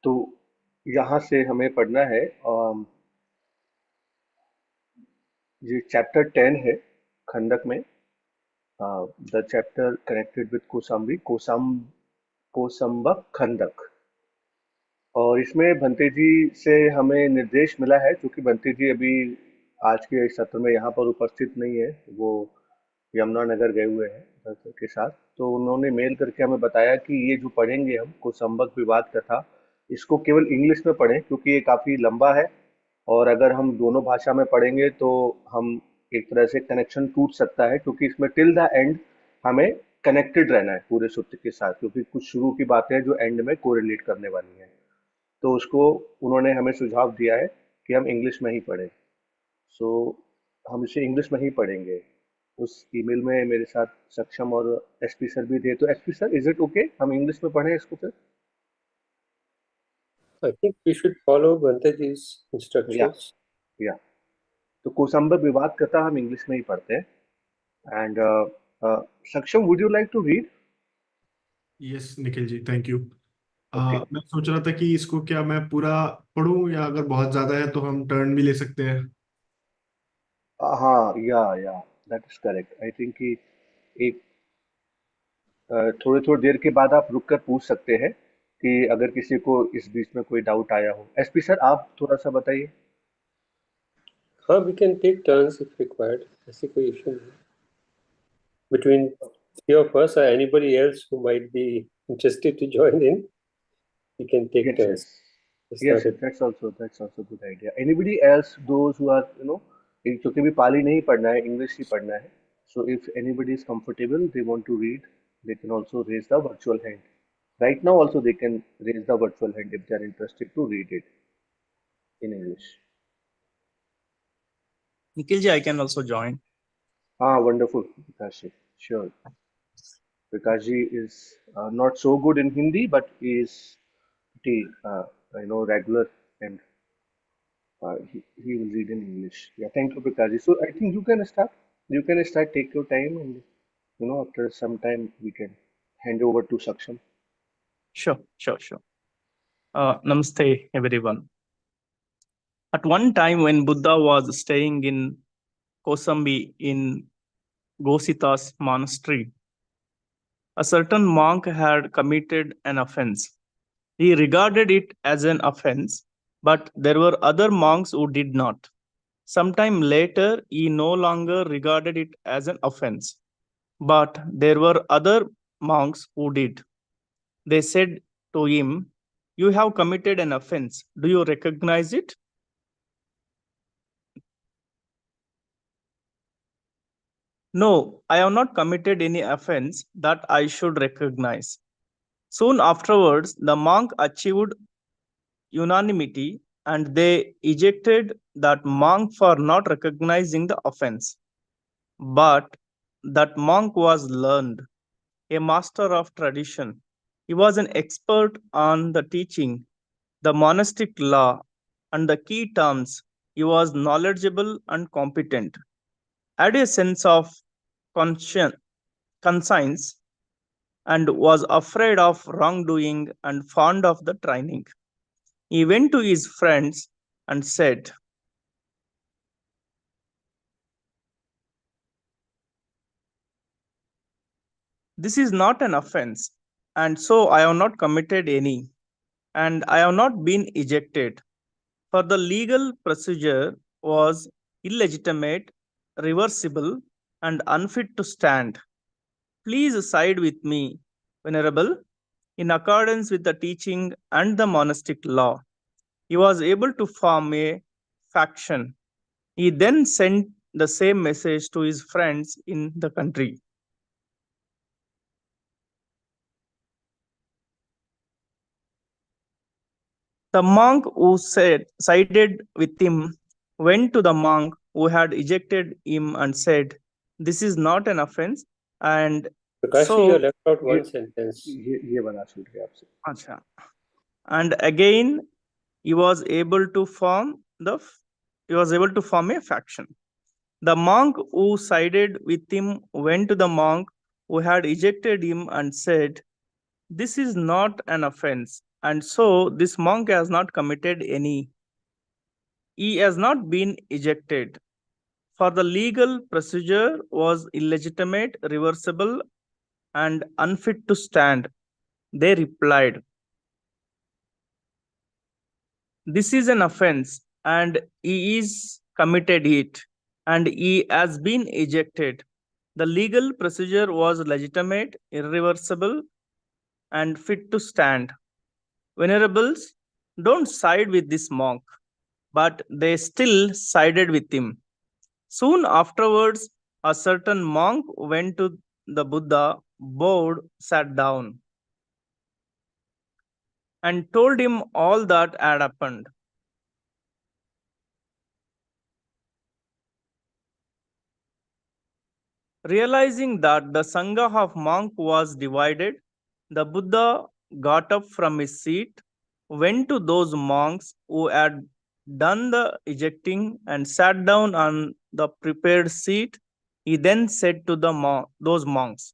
तो यहाँ से हमें पढ़ना है ये चैप्टर 10 है खंडक में, the chapter connected with Kosambi Kosambaka Khandhaka. और इसमें भंते जी से हमें निर्देश मिला है, क्योंकि भंते जी अभी आज के इस सत्र में यहाँ पर उपस्थित नहीं है, वो यमुनानगर गए हुए हैं भक्त के साथ। तो उन्होंने मेल करके हमें बताया कि ये जो पढ़ेंगे हम कोसंबक विवाद कथा, इसको केवल इंग्लिश में पढ़ें, क्योंकि ये काफ़ी लंबा है। और अगर हम दोनों भाषा में पढ़ेंगे तो हम एक तरह से कनेक्शन टूट सकता है, क्योंकि इसमें टिल द एंड हमें कनेक्टेड रहना है पूरे सूत्र के साथ, क्योंकि कुछ शुरू की बातें हैं जो एंड में कोरिलेट करने वाली हैं। तो उसको उन्होंने हमें सुझाव दिया है कि हम इंग्लिश में ही पढ़ें। सो हम इसे इंग्लिश में ही पढ़ेंगे। उस ईमेल में मेरे साथ सक्षम और एसपी सर भी थे। तो SP sir, is it okay हम इंग्लिश में पढ़ें इसको फिर? I think we should follow Bantaji's या instructions. या तो कोसंबक विवाद कथा हम इंग्लिश में ही पढ़ते हैं। And Saksham, would you like to read? Yes Nikhil ji, thank you. Okay. मैं सोच रहा था कि इसको क्या मैं पूरा पढूं, या अगर बहुत ज्यादा है तो हम टर्न भी ले सकते हैं। हाँ, या that is correct. I think कि एक थोड़ी थोड़ी देर के बाद आप रुक कर पूछ सकते हैं कि अगर किसी को इस बीच में कोई डाउट आया हो। एसपी सर, आप थोड़ा सा बताइए। हाँ, we can take turns if required. ऐसी कोई issue नहीं। Between three of us or anybody else who might be interested to join in, we can take Yes, turns. yes. It's Yes, not a that's also good idea. Anybody else, those who are, क्योंकि भी पाली नहीं पढ़ना है, English ही पढ़ना है। So if anybody is comfortable, they want to read, they can also raise the virtual hand. Right now also they can raise the virtual hand if they are interested to read it in English. Nikhil ji, I can also join. Ah, wonderful, Vikash ji. Sure. Vikash ji is not so good in Hindi, but he is pretty, regular, and he will read in English. Yeah, thank you, Prakash ji. So I think you can start. You can start. Take your time, and after some time we can hand over to Saksham. Sure. Namaste, everyone. At one time, when Buddha was staying in Kosambi in Gosita's monastery, a certain monk had committed an offense. He regarded it as an offense, but there were other monks who did not. Sometime later, he no longer regarded it as an offense, but there were other monks who did. They said to him, "You have committed an offense. Do you recognize it?" "No, I have not committed any offense that I should recognize." Soon afterwards, the monk achieved unanimity, and they ejected that monk for not recognizing the offense. But that monk was learned, a master of tradition. He was an expert on the teaching, the monastic law, and the key terms. He was knowledgeable and competent, had a sense of conscience, and was afraid of wrongdoing and fond of the training. He went to his friends and said, "This is not an offense, and so I have not committed any, and I have not been ejected, for the legal procedure was illegitimate, reversible, and unfit to stand. Please side with me, Venerable, in accordance with the teaching and the monastic law." He was able to form a faction. He then sent the same message to his friends in the country. The monk who sided with him went to the monk who had ejected him and said, "This is not an offense." And Prakash, so, you left out one sentence. ये वाला छूट गया आपसे। Acha. And again, he was able to form a faction. The monk who sided with him went to the monk who had ejected him and said, "This is not an offense." and so this monk has not committed any. He has not been ejected, for the legal procedure was illegitimate, reversible, and unfit to stand. They replied, "This is an offense, and he is committed it, and he has been ejected. The legal procedure was legitimate, irreversible, and fit to stand." Venerables, don't side with this monk, but they still sided with him. Soon afterwards, a certain monk went to the Buddha, bowed, sat down, and told him all that had happened. Realizing that the Sangha of monk was divided, the Buddha got up from his seat, went to those monks who had done the ejecting, and sat down on the prepared seat. He then said to those monks,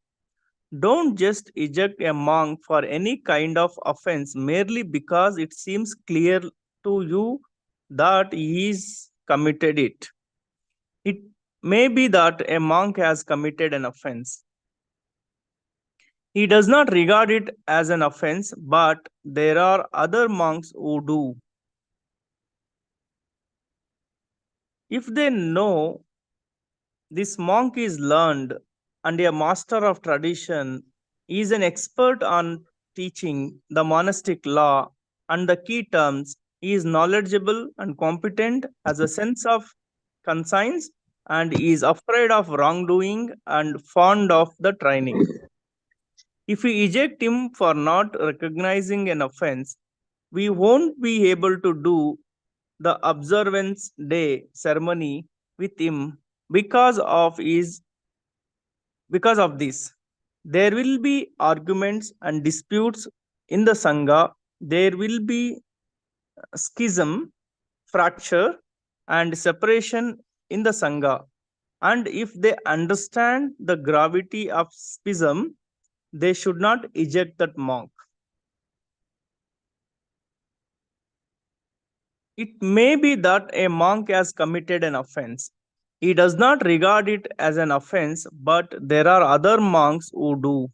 "Don't just eject a monk for any kind of offense merely because it seems clear to you that he is committed it. It may be that a monk has committed an offense. He does not regard it as an offense, but there are other monks who do. If they know this monk is learned and a master of tradition, he is an expert on teaching the monastic law and the key terms, he is knowledgeable and competent, has a sense of conscience, and is afraid of wrongdoing and fond of the training. If we eject him for not recognizing an offense, we won't be able to do the observance day ceremony with him because of this. There will be arguments and disputes in the Sangha. There will be schism, fracture, and separation in the Sangha. And if they understand the gravity of schism, they should not eject that monk. It may be that a monk has committed an offense. He does not regard it as an offense, but there are other monks who do.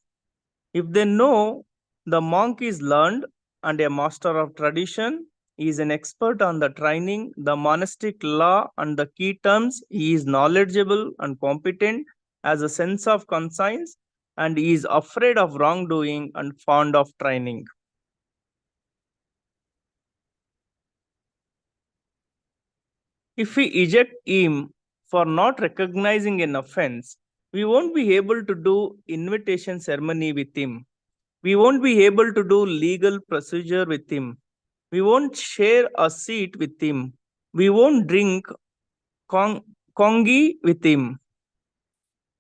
If they know the monk is learned and a master of tradition, he is an expert on the training, the monastic law, and the key terms, he is knowledgeable and competent, has a sense of conscience, and he is afraid of wrongdoing and fond of training. If we eject him for not recognizing an offense, we won't be able to do invitation ceremony with him. We won't be able to do legal procedure with him. We won't share a seat with him. We won't drink kongi with him.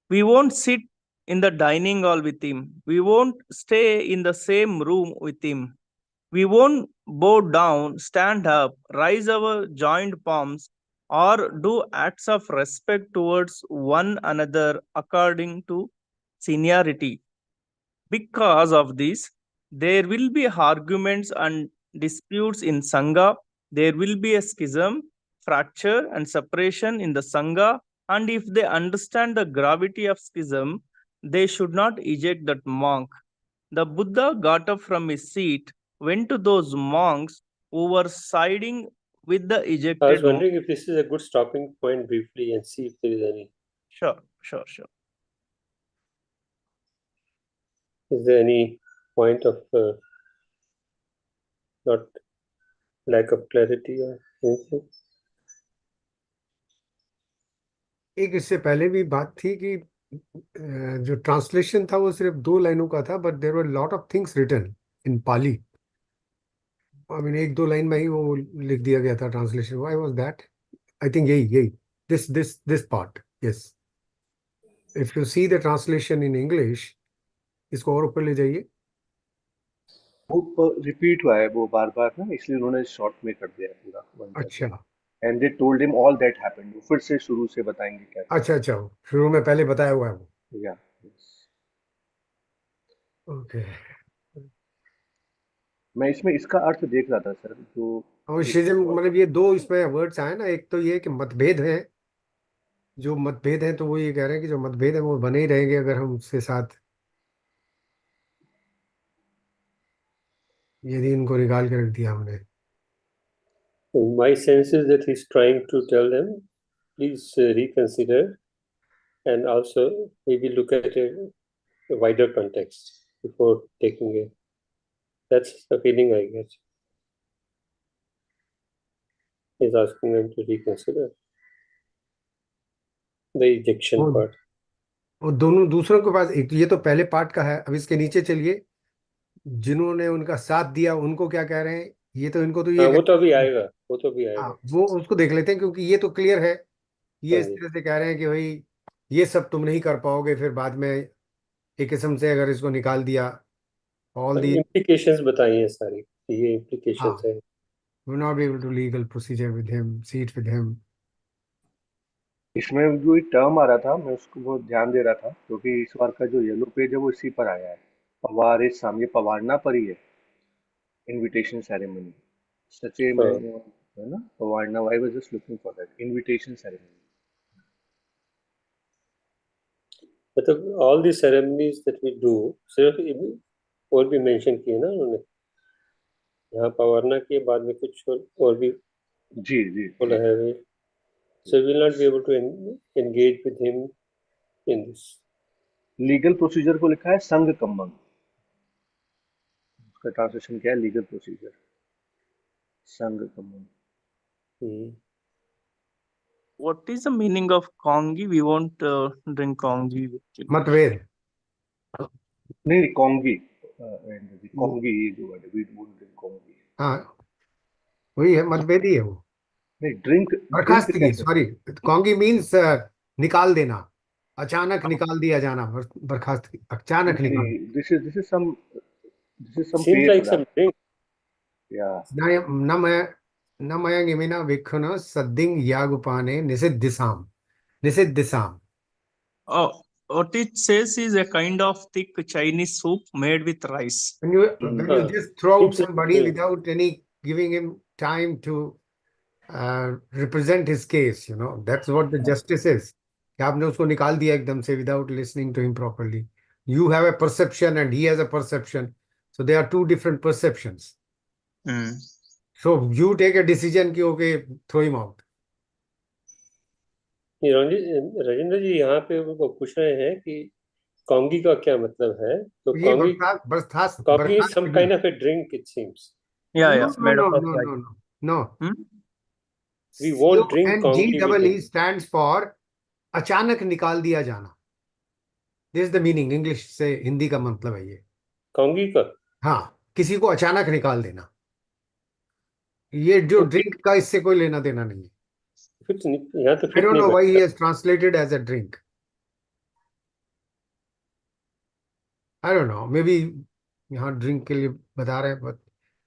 We won't sit in the dining hall with him. We won't stay in the same room with him. We won't bow down, stand up, raise our joined palms, or do acts of respect towards one another according to seniority. Because of this, there will be arguments and disputes in Sangha. There will be a schism, fracture, and separation in the Sangha. And if they understand the gravity of schism, they should not eject that monk. The Buddha got up from his seat, went to those monks who were siding with the I was ejected monk. wondering if this is a good stopping point briefly and see if there is any. Sure. Is there any point of not lack of clarity or anything? एक इससे पहले भी बात थी कि जो translation था वो सिर्फ 2 लाइनों का था, but there were lot of things written in Pali. I mean 1-2 line में ही वो लिख दिया गया था translation. Why was that? I think यही this part. Yes, if you see the translation in English, इसको और ऊपर ले जाइए. वो रिपीट हुआ है वो बार बार ना, इसलिए उन्होंने शॉर्ट में कर दिया है पूरा. अच्छा and they told him all that happened. फिर से शुरू से बताएंगे क्या. अच्छा, शुरू में पहले बताया हुआ है वो. या ओके. मैं इसमें इसका अर्थ देख रहा था सर, जो और एक शिज्म मतलब ये दो इसमें वर्ड्स आए ना, एक तो ये कि मतभेद है, जो मतभेद है तो वो ये कह रहे हैं कि जो मतभेद है वो बने ही रहेंगे अगर हम उसके साथ यदि इनको निकाल के रख दिया हमने। My sense is that he's trying to tell them, please reconsider and also maybe look at a wider context before taking it. That's the feeling I get. He's asking them to reconsider the ejection वो part. वो दोनों दूसरों के पास, एक ये तो पहले part का है। अब इसके नीचे चलिए, जिन्होंने उनका साथ दिया उनको क्या कह रहे हैं, ये तो इनको तो ये हाँ, वो तो कह, अभी आएगा, वो तो अभी हाँ आएगा। वो उसको देख लेते हैं क्योंकि ये तो क्लियर है। ये हाँ इस जी, तरह से कह रहे हैं कि भाई ये सब तुम नहीं कर पाओगे, फिर बाद में एक किस्म से अगर इसको निकाल दिया ऑल दी, इम्प्लीकेशंस बताई हैं सारी, ये हाँ, इम्प्लीकेशंस है। will not be able to legal procedure with him, seat with him। इसमें जो एक टर्म आ रहा था, मैं उसको बहुत ध्यान दे रहा था, क्योंकि इस बार का जो येलो पेज है वो इसी पर आया है। पवार इस सामने पवारना पर ही है, इनविटेशन सेरेमनी सचे में, हाँ, है ना, Pavarana. I was just looking for that invitation ceremony. मतलब all the ceremonies that we do, सिर्फ और भी मेंशन किए ना उन्होंने, यहाँ पवारना के बाद में कुछ और भी जी जी बोला जी। है वे, so we will not be able to engage with him in this. Legal procedure को लिखा है संघ कम्मंग, उसका ट्रांसलेशन क्या है, लीगल प्रोसीजर, संघ कम्मंग। Hmm. What is the meaning of kongi? We won't drink kongi. मतभेद, नहीं नहीं, कोंगी, कोंगी ये जो वर्ड है, वी वुड ड्रिंक कोंगी। हाँ वही है, मतभेद ही है वो। नहीं, ड्रिंक ड्रिंक बर्खास्तगी, कैसे? सॉरी, कॉन्गी मीन्स निकाल देना, अचानक निकाल दिया जाना, बर्खास्तगी, अचानक नहीं निकाल। नहीं, दिस इज सम Seems पेय like some पदार्थ, drink. या न मय न मयंगिमिना विखुन सद्दिंग यागुपाने निषिद्धिसाम, निषिद्धिसाम। Oh, what it says is a kind of thick Chinese soup made with rice. When you हाँ, just throw out seems like somebody drink. without any giving him time to represent his case, that's what the justice is, कि आपने उसको निकाल दिया एकदम से without listening to him properly। You have a perception and he has a perception, so there are two different perceptions, Hmm. so you take a decision कि okay, throw him out। ये राजेंद्र जी यहाँ पे वो पूछ रहे हैं कि कॉन्गी का क्या मतलब है, तो ये कॉन्गी, बर्खास्त बर्खास्त कॉफी इज सम बर्खास्तगी। Kind of A drink it seems. Yeah, No, yeah, no, made no, up of no, rice. no, no, no। Hmm? We won't drink congee with CONGEE him. stands for अचानक निकाल दिया जाना। This is the meaning, English से हिंदी का मतलब है ये। कॉन्गी का हाँ, किसी को अचानक निकाल देना, ये जो तो ड्रिंक का इससे कोई लेना देना नहीं है। फिट यहाँ तो आई फिट डोंट नहीं नो व्हाई ही बैठता। Has translated as a drink. I don't know, maybe यहाँ ड्रिंक के लिए बता रहे हैं, but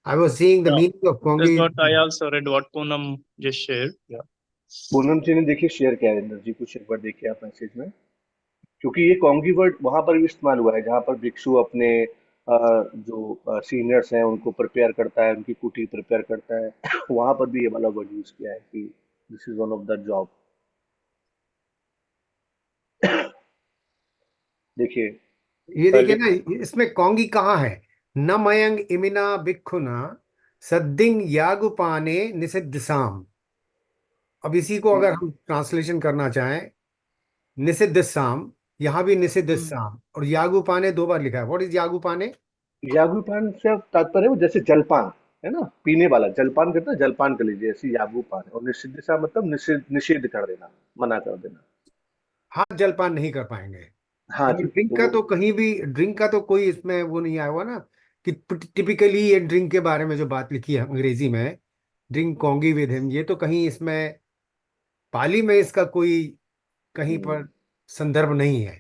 I was seeing the Yeah, meaning of that's congee. what I also read. What Poonam just shared. Yeah. Poonam ji ने देखिए share किया है, इंदर जी कुछ एक बार देखिए आप मैसेज में, क्योंकि ये कोंगी वर्ड वहां पर भी इस्तेमाल हुआ है जहां पर भिक्षु अपने जो सीनियर्स हैं उनको प्रिपेयर करता है, उनकी कुटी प्रिपेयर करता है। वहां पर भी ये वाला वर्ड यूज किया है कि this is one of the job. देखिए, ये देखिए खाली ना, इसमें कोंगी कहाँ है, न मयंग इमिना भिक्खुना सद्दिंग यागुपाने निषिद्धिसाम। अब इसी को अगर हम ट्रांसलेशन करना चाहें, निषिद्ध साम, यहाँ भी निषिद्ध Hmm. साम, और यागुपाने दो बार लिखा है। What is यागुपाने? यागुपान से अब तात्पर्य है जैसे जलपान, है ना, पीने वाला जलपान करता है, जलपान कर लीजिए, ऐसी यागुपान है। और निषिद्ध सा मतलब निषेध, निषेध कर देना, मना कर देना। हाँ, जलपान नहीं कर पाएंगे। हाँ और जी, ड्रिंक तो का तो कहीं भी, ड्रिंक का तो कोई इसमें वो नहीं आया हुआ ना, कि टिपिकली ये ड्रिंक के बारे में जो बात लिखी है अंग्रेजी में, ड्रिंक कॉन्गी विद हिम, ये तो कहीं इसमें पाली में इसका कोई कहीं पर संदर्भ नहीं है।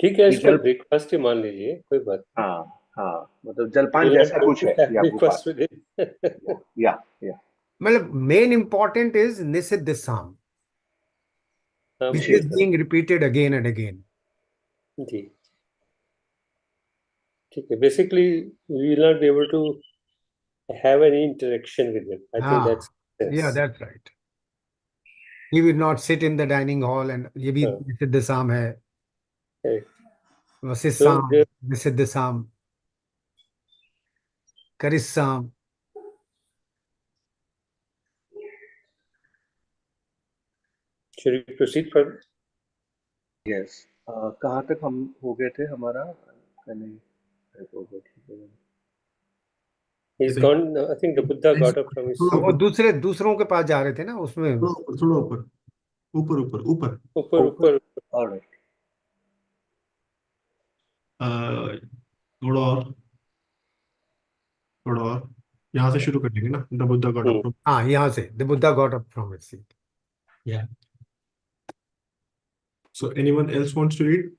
ठीक है, ये इसको जल, ब्रेकफास्ट ही मान लीजिए, कोई बात हाँ हाँ, मतलब नहीं। जलपान विल जैसा नॉट कुछ है यागुपान। Breakfast with him. या मतलब मेन इंपॉर्टेंट इज निषिद्ध साम, हाँ विच ठीक इज निषेध। है being repeated again and again. जी, Okay. Basically, we will not be able to have any interaction with them. I think that's Yeah, sense. that's right. He will not sit in the dining hall and ये भी हाँ. निषिद्ध साम है, Correct. So वशिष्ठाम निषिद्ध साम, करिस्साम. should we proceed further? Yes, कहाँ तक हम हो गए थे हमारा? नहीं, I forgot. He's gone. I think the Buddha got up from his थोड़ा seat. वो दूसरों के पास जा रहे थे ना उसमें. थोड़ा ऊपर ऊपर ऊपर ऊपर ऊपर. All right. थोड़ा और यहाँ से शुरू कर देंगे ना. The Buddha got up. हाँ, यहाँ से the Buddha got up from his seat. Yeah. So anyone else wants to read?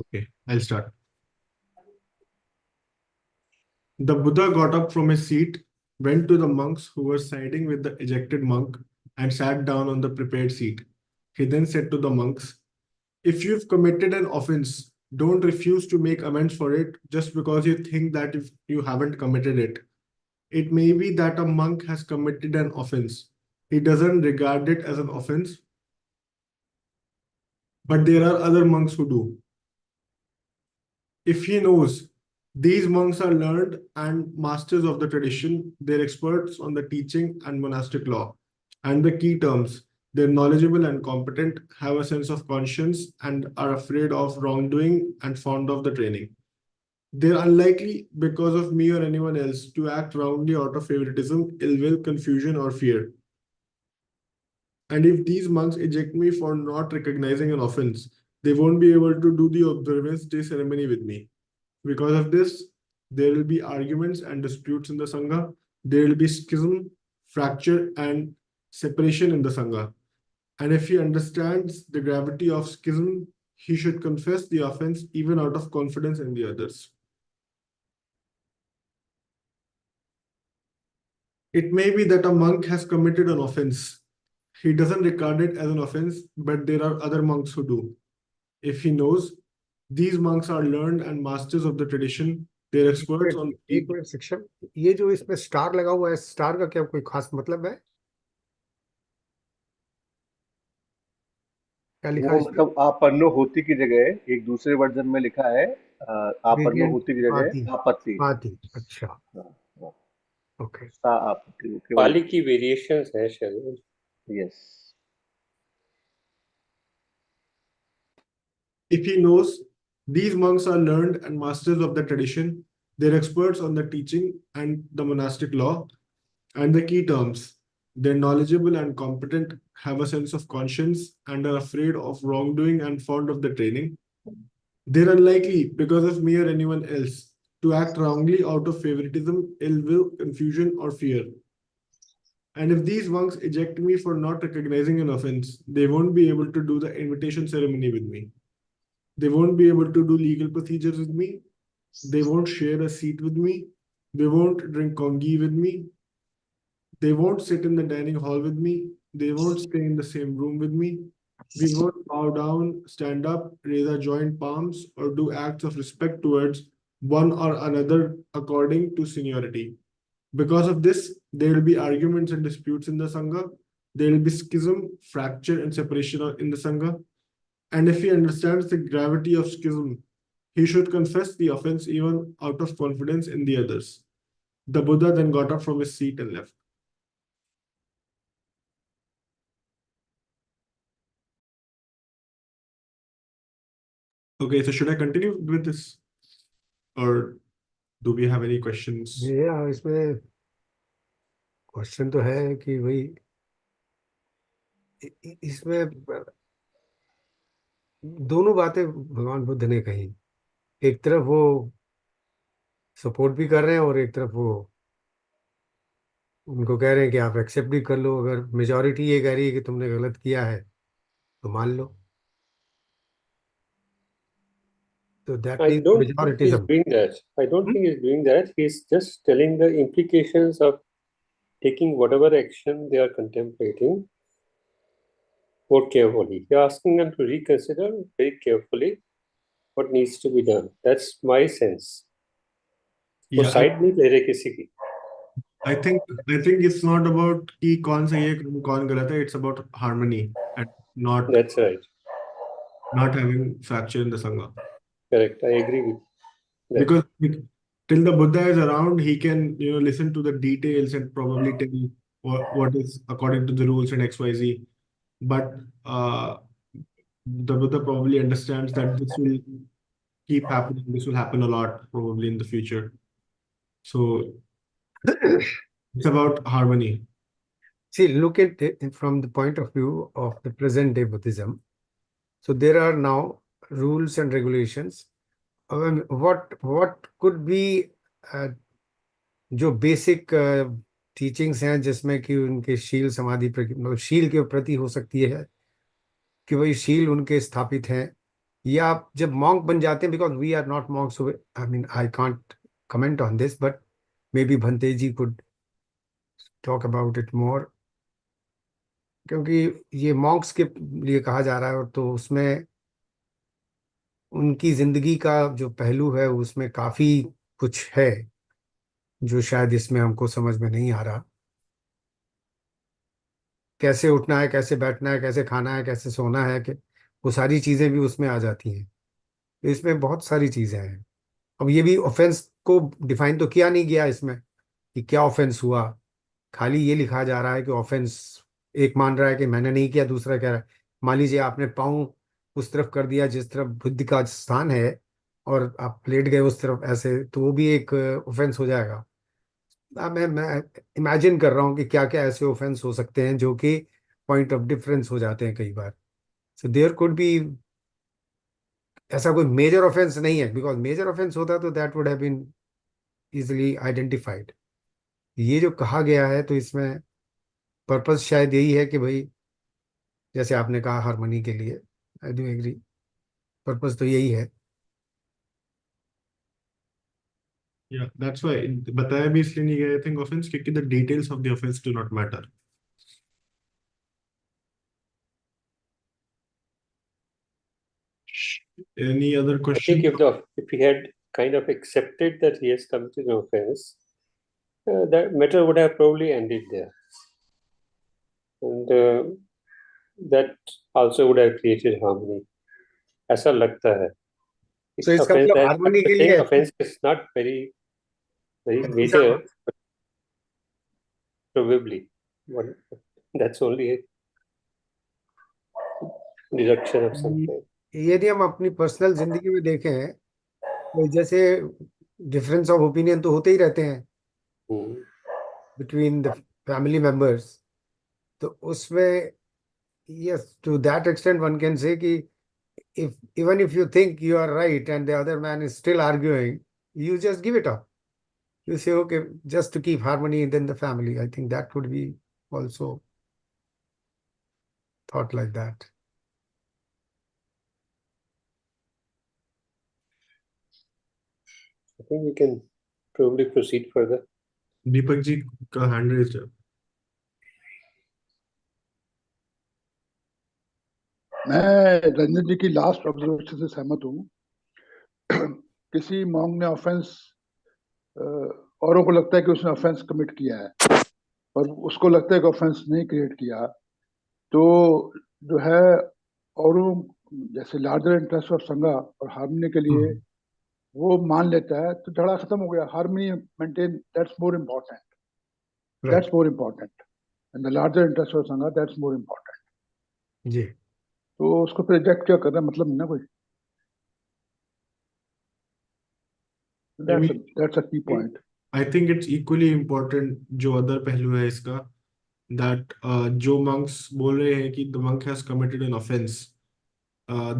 Okay, I'll start. The Buddha got up from his seat, went to the monks who were siding with the ejected monk, and sat down on the prepared seat. He then said to the monks, "If you've committed an offense, don't refuse to make amends for it just because you think that if you haven't committed it. It may be that a monk has committed an offense. He doesn't regard it as an offense, but there are other monks who do. If he knows these monks are learned and masters of the tradition, they're experts on the teaching and monastic law. And the key terms, they're knowledgeable and competent, have a sense of conscience, and are afraid of wrongdoing and fond of the training. They're unlikely, because of me or anyone else, to act wrongly out of favoritism, ill will, confusion, or fear. And if these monks eject me for not recognizing an offense, they won't be able to do the observance day ceremony with me. Because of this, there will be arguments and disputes in the Sangha. There will be schism, fracture, and separation in the Sangha. And if he understands the gravity of schism, he should confess the offense even out of confidence in the others. It may be that a monk has committed an offense. He doesn't regard it as an offense, but there are other monks who do. If he knows these monks are learned and masters of the tradition, they're experts on. एक minute शिक्षक, ये जो इसमें star लगा हुआ है, star का क्या कोई खास मतलब है? क्या लिखा वो है? मतलब आपन्नो होती की जगह एक दूसरे वर्जन में लिखा है आपन्नो होती की जगह आपत्ति. अच्छा, हाँ, हाँ. ओके. सा आपत्ति, वो केवल पाली की वेरिएशंस है शायद. Yes. If he knows these monks are learned and masters of the tradition, they're experts on the teaching and the monastic law. And the key terms, they're knowledgeable and competent, have a sense of conscience, and are afraid of wrongdoing and fond of the training. They're unlikely, because of me or anyone else, to act wrongly out of favoritism, ill will, confusion, or fear. And if these monks eject me for not recognizing an offense, they won't be able to do the invitation ceremony with me. They won't be able to do legal procedures with me. They won't share a seat with me. They won't drink congee with me. They won't sit in the dining hall with me. They won't stay in the same room with me. We won't bow down, stand up, raise our joint palms, or do acts of respect towards one or another according to seniority. Because of this, there will be arguments and disputes in the Sangha. There will be schism, fracture, and separation in the Sangha. And if he understands the gravity of schism, he should confess the offense even out of confidence in the others. The Buddha then got up from his seat and left. Okay, so should I continue with this? Or do we have any questions? Yeah, इसमें question तो है कि भाई इसमें दोनों बातें भगवान बुद्ध ने कही. एक तरफ वो सपोर्ट भी कर रहे हैं और एक तरफ वो उनको कह रहे हैं कि आप एक्सेप्ट भी कर लो. अगर मेजॉरिटी ये कह रही है कि तुमने गलत किया है तो मान लो. So that I means don't think he's majoritism. doing that. I don't think he's doing that. He's just telling the implications of taking whatever action they are contemplating. more carefully. You're asking them to reconsider very carefully what needs to be done. That's my sense. वो Yeah, side नहीं ले रहे किसी की. I think it's not about कि कौन सही है कौन गलत है. It's about harmony and not That's right. having fracture in the sangha. Correct. I agree with that. Because till the Buddha is around, he can listen to the details and probably tell what is according to the rules and XYZ. But the Buddha probably understands that this will keep happening. This will happen a lot probably in the future. So it's about harmony. See, look at it from the point of view of the present day Buddhism. So there are now rules and regulations. What could be जो basic teachings हैं जिसमें कि उनके शील समाधि मतलब शील के प्रति हो सकती है कि वही शील उनके स्थापित हैं, या आप जब मॉन्क बन जाते हैं, because we are not monks, I mean I can't comment on this, but maybe bhante ji could talk about it more, क्योंकि ये मॉन्क्स के लिए कहा जा रहा है, और तो उसमें उनकी जिंदगी का जो पहलू है उसमें काफी कुछ है जो शायद इसमें हमको समझ में नहीं आ रहा. कैसे उठना है, कैसे बैठना है, कैसे खाना है, कैसे सोना है, कि वो सारी चीजें भी उसमें आ जाती हैं. तो इसमें बहुत सारी चीजें हैं. अब ये भी ऑफेंस को डिफाइन तो किया नहीं गया इसमें कि क्या ऑफेंस हुआ, खाली ये लिखा जा रहा है कि ऑफेंस, एक मान रहा है कि मैंने नहीं किया, दूसरा कह रहा है मान लीजिए आपने पाँव उस तरफ कर दिया जिस तरफ बुद्धि का स्थान है और आप लेट गए उस तरफ ऐसे, तो वो भी एक ऑफेंस हो जाएगा. मैं इमेजिन कर रहा हूँ कि क्या क्या ऐसे ऑफेंस हो सकते हैं जो कि पॉइंट ऑफ डिफरेंस हो जाते हैं कई बार. सो देयर कुड बी, ऐसा कोई मेजर ऑफेंस नहीं है, बिकॉज मेजर ऑफेंस होता तो that would have been easily identified. ये जो कहा गया है तो इसमें पर्पस शायद यही है कि भाई जैसे आपने कहा हारमोनी के लिए, आई डू एग्री, पर्पस तो यही है. Yeah, that's why बताया भी इसलिए नहीं गया, I think, offense क्योंकि the details of the offense do not matter. Any other I question? think if he had kind of accepted that he has committed an offense, that matter would have probably ended there, and that also would have created harmony. ऐसा लगता है. तो इसका मतलब harmony के लिए offense is not very major, but probably that's only a deduction of something. यदि हम अपनी पर्सनल जिंदगी में देखें तो जैसे डिफरेंस ऑफ ओपिनियन तो होते ही रहते हैं बिटवीन द फैमिली मेंबर्स, तो उसमें yes to that extent one can say कि if even if you think you are right and the other man is still arguing, you just give it up. You say, okay, just to keep harmony within the family. I think that could be also thought like that. I think we can probably proceed further. Deepak ji का hand raised है. मैं रंजन जी की last observation से सहमत हूँ. किसी monk ने offence, औरों को लगता है कि उसने ऑफेंस कमिट किया है और उसको लगता है कि ऑफेंस नहीं क्रिएट किया, तो जो है औरों जैसे लार्जर इंटरेस्ट ऑफ संघा और हार्मनी के लिए वो मान लेता है, तो झगड़ा खत्म हो गया. Harmony maintain, that's more important. That's more important and the larger interest of संघा, दैट्स मोर इम्पोर्टेंट. जी. तो उसको फिर रिजेक्ट क्या करना, मतलब नहीं ना कोई. That's a key point. I think it's equally important जो अदर पहलू है इसका, that जो monks बोल रहे हैं कि the monk has committed an offense,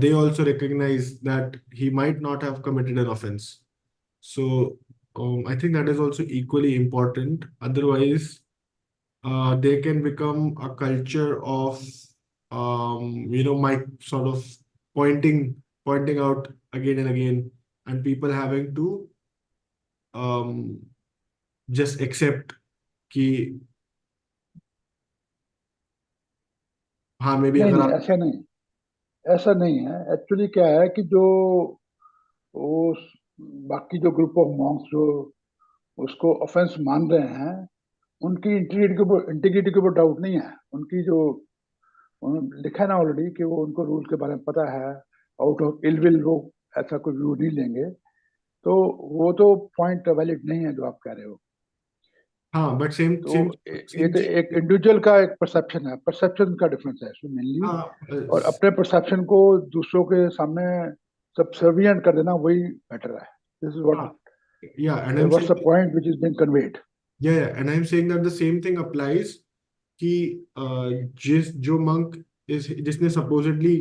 they also recognize that he might not have committed an offense. So I think that is also equally important. Otherwise, there can become a culture of Mike sort of pointing out again and again, and people having to just accept कि हाँ may be नहीं अगर नहीं, आप ऐसा नहीं है। Actually क्या है कि जो वो बाकी जो ग्रुप ऑफ मॉन्क्स जो उसको ऑफेंस मान रहे हैं, उनकी इंटीग्रिटी के ऊपर डाउट नहीं है। उनकी जो उन्होंने लिखा है ना ऑलरेडी कि वो उनको रूल के बारे में पता है, आउट ऑफ इल विल वो ऐसा कोई व्यू नहीं लेंगे। तो वो तो पॉइंट वैलिड नहीं है जो आप कह रहे हो। हाँ बट सेम तो सेम ये सेम तो एक इंडिविजुअल का एक परसेप्शन है, परसेप्शन का डिफरेंस है इसमें मेनली। हाँ और अपने परसेप्शन को दूसरों के सामने सबसर्विएंट कर देना वही बेटर है। दिस इज हाँ what yeah and I'm what's the saying point which is being conveyed. yeah and I'm saying that the same thing applies कि जो monk is जिसने supposedly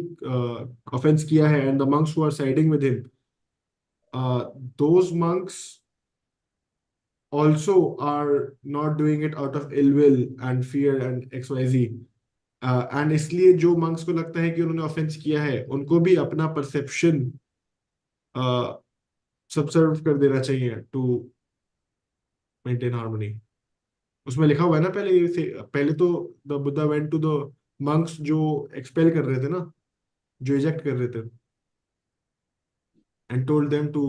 offense किया है and the monks who are siding with him, those monks also are not doing it out of ill will and fear and XYZ, and इसलिए जो monks को लगता है कि उन्होंने offense किया है उनको भी अपना perception subserve कर देना चाहिए to maintain harmony। उसमें लिखा हुआ है ना पहले पहले तो the Buddha went to the monks जो एक्सपेल कर रहे थे ना, जो इजेक्ट कर रहे थे, and told them to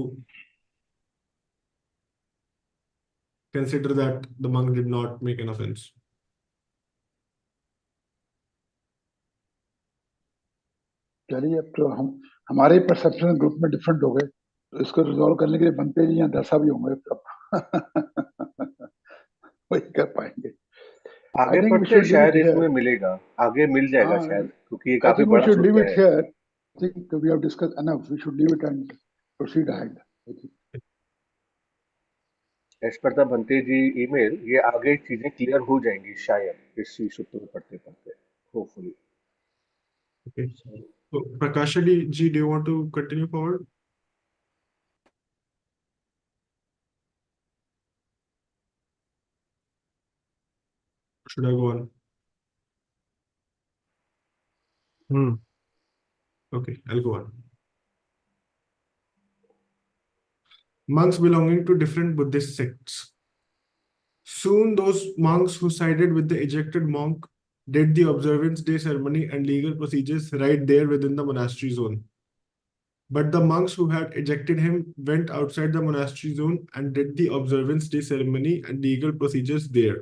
consider that the monk did not make an offence. चलिए, अब तो हमारे परसेप्शन ग्रुप में डिफरेंट हो गए, तो इसको रिजॉल्व करने के लिए बनते ही या दसा भी होंगे तब वही कर पाएंगे। आई आगे थिंक वी पढ़ते शुड लीव शायद इट इसमें हियर। मिलेगा, आगे मिल जाएगा हाँ, शायद, क्योंकि ये आई काफी थिंक वी बड़ा शुड लीव सूत्र इट है। Here. I think we have discuss enough, we should leave it and proceed ahead. As per the bhante ji email, ये आगे चीजें क्लियर हो जाएंगी शायद इसी सूत्र को पढ़ते पढ़ते, होपफुली। ओके, तो Prakash ji, do you want to continue forward? Should I go on? Hmm, okay, I will go on. Monks belonging to different Buddhist sects. Soon those monks who sided with the ejected monk did the observance day ceremony and legal procedures right there within the monastery zone. But the monks who had ejected him went outside the monastery zone and did the observance day ceremony and legal procedures there.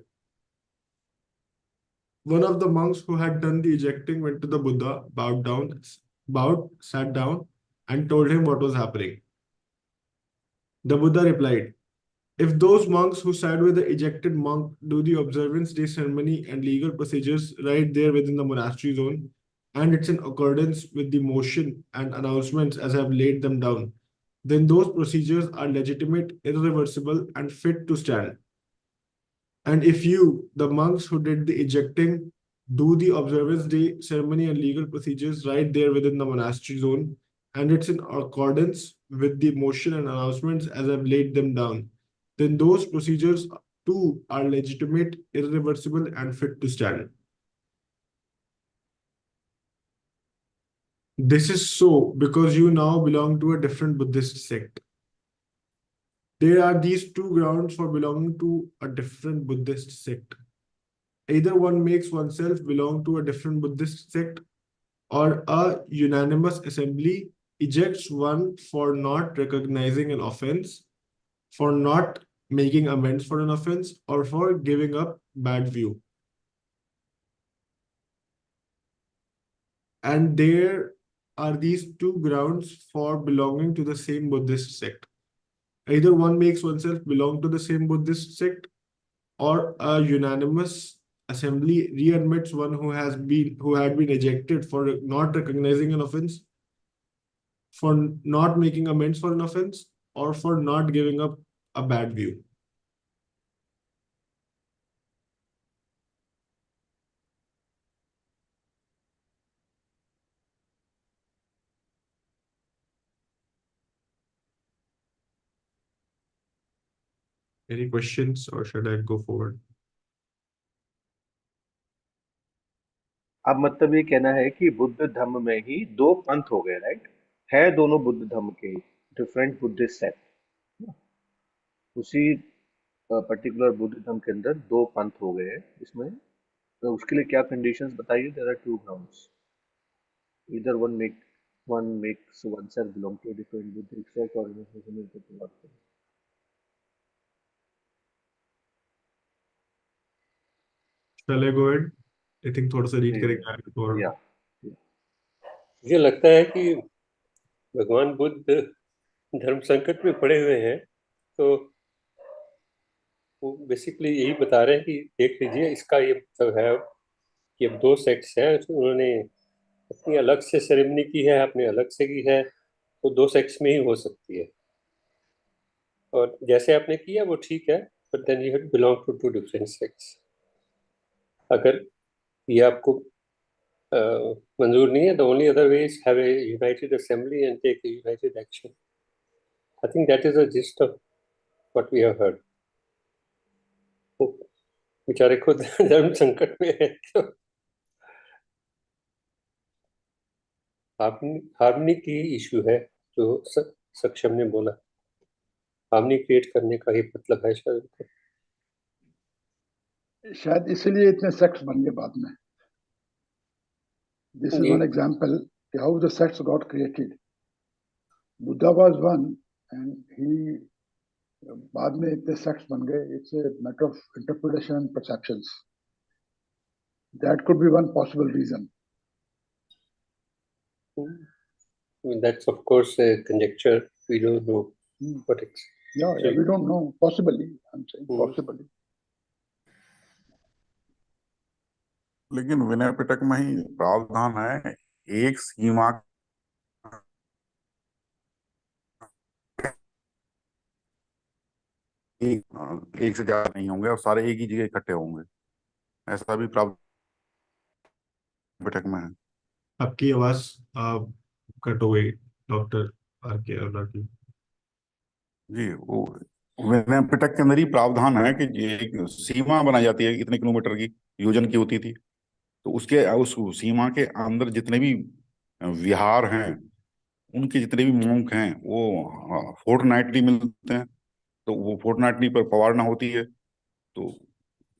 One of the monks who had done the ejecting went to the Buddha, sat down, and told him what was happening. The Buddha replied, "If those monks who side with the ejected monk do the observance day ceremony and legal procedures right there within the monastery zone, and it's in accordance with the motion and announcements as I have laid them down, then those procedures are legitimate, irreversible, and fit to stand. And if you, the monks who did the ejecting, do the observance day ceremony and legal procedures right there within the monastery zone, and it's in accordance with the motion and announcements as I've laid them down, then those procedures too are legitimate, irreversible, and fit to stand." This is so because you now belong to a different Buddhist sect. There are these two grounds for belonging to a different Buddhist sect. Either one makes oneself belong to a different Buddhist sect, or a unanimous assembly ejects one for not recognizing an offense, for not making amends for an offense, or for giving up bad view. And there are these two grounds for belonging to the same Buddhist sect. Either one makes oneself belong to the same Buddhist sect, or a unanimous assembly readmits one who had been ejected for not recognizing an offense, for not making amends for an offense, or for not giving up a bad view. Any questions, or should I go forward? अब मतलब ये कहना है कि बुद्ध धर्म में ही दो पंथ हो गए, राइट? है दोनों बुद्ध धर्म के, डिफरेंट बुद्धिस्ट सेक्ट, उसी पर्टिकुलर बुद्ध धर्म के अंदर दो पंथ हो गए हैं इसमें। तो उसके लिए क्या कंडीशंस बताइए? There are two grounds, either one makes oneself belong to a different Buddhist sect or initiation into philosophy. Shall I go ahead? I think थोड़ा सा रीड जी करेंगे आगे तो और या मुझे लगता है कि भगवान बुद्ध धर्म संकट में पड़े हुए हैं, तो वो बेसिकली यही बता रहे हैं कि देख लीजिए, इसका ये मतलब है कि अब दो सेक्ट्स हैं, तो उन्होंने अपनी अलग से सेरेमनी की है, अपने अलग से की है, तो दो सेक्ट्स में ही हो सकती है। और जैसे आपने किया वो ठीक है, but then you have to belong to two different sects. अगर ये आपको मंजूर नहीं है, the only other way is have a united assembly and take a united action. I think that is the gist of what we have heard. बेचारे खुद धर्म संकट में है, तो हार्मनी की इशू है जो सक्षम ने बोला। हार्मनी क्रिएट करने का ही मतलब है शायद। शायद इसलिए इतने सेक्ट्स बन गए बाद में। This is one example how the sects got created. Buddha was one and he, बाद में इतने सेक्ट्स बन गए। It's a matter of interpretation and perceptions. That could be one possible reason. I mean, that's of course a conjecture. We don't know what it's. Yeah, we don't know. Possibly, I'm saying possibly. लेकिन विनय पिटक में ही प्रावधान है, एक सीमा एक से ज्यादा नहीं होंगे और सारे एक ही जगह इकट्ठे होंगे, ऐसा भी प्रावधान पिटक में है। आपकी आवाज कट हो गई डॉक्टर आर के अरोड़ा की। जी, वो विनय पिटक के अंदर ही प्रावधान है कि ये एक सीमा बनाई जाती है, इतने किलोमीटर की योजन की होती थी, तो उसके उस सीमा के अंदर जितने भी विहार हैं, उनके जितने भी मोंक हैं, वो फोर्टनाइटली मिलते हैं। तो वो फोर्टनाइटली पर पवारना होती है, तो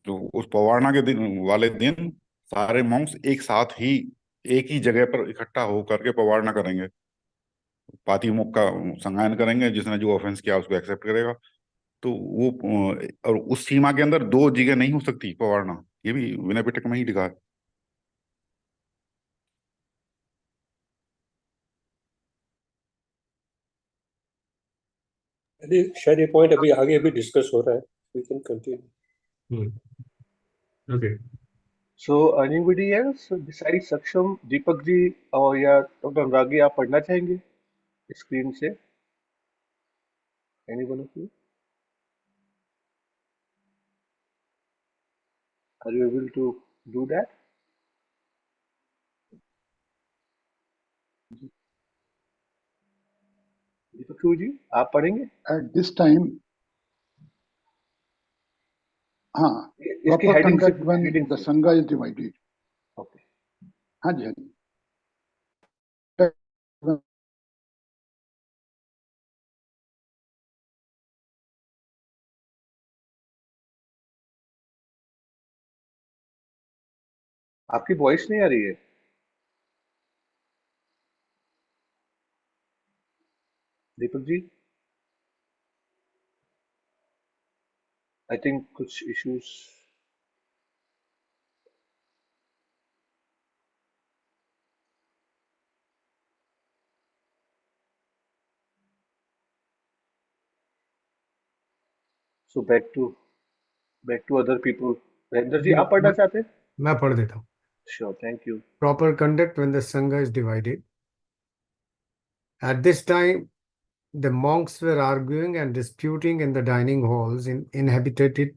जो उस पवारना के दिन वाले दिन सारे मॉन्क्स एक साथ ही एक ही जगह पर इकट्ठा होकर के पवारना करेंगे, पाती मुख का संज्ञान करेंगे, जिसने जो ऑफेंस किया उसको एक्सेप्ट करेगा। तो वो और उस सीमा के अंदर दो जगह नहीं हो सकती पवारना, ये भी विनय पिटक में ही लिखा है। शायद ये पॉइंट अभी आगे भी डिस्कस हो रहा है। We can continue. Okay. So anybody else besides Saksham, Deepak ji और या डॉक्टर अनुरागी, आप पढ़ना चाहेंगे स्क्रीन से? Any one of you? Are you able to do that? Deepak ji, आप पढ़ेंगे? At this time, इसकी proper हेडिंग से, conduct when हेडिंग the से। sangha is divided. ओके, हाँ जी, हाँ जी। आपकी वॉइस नहीं आ रही है दीपक जी। आई थिंक कुछ issues. So back to other people. Ravinder ji, आप पढ़ना चाहते हैं? मैं पढ़ देता हूँ। Sure, thank you. Proper conduct when the Sangha is divided. At this time, the monks were arguing and disputing in the dining halls in inhabited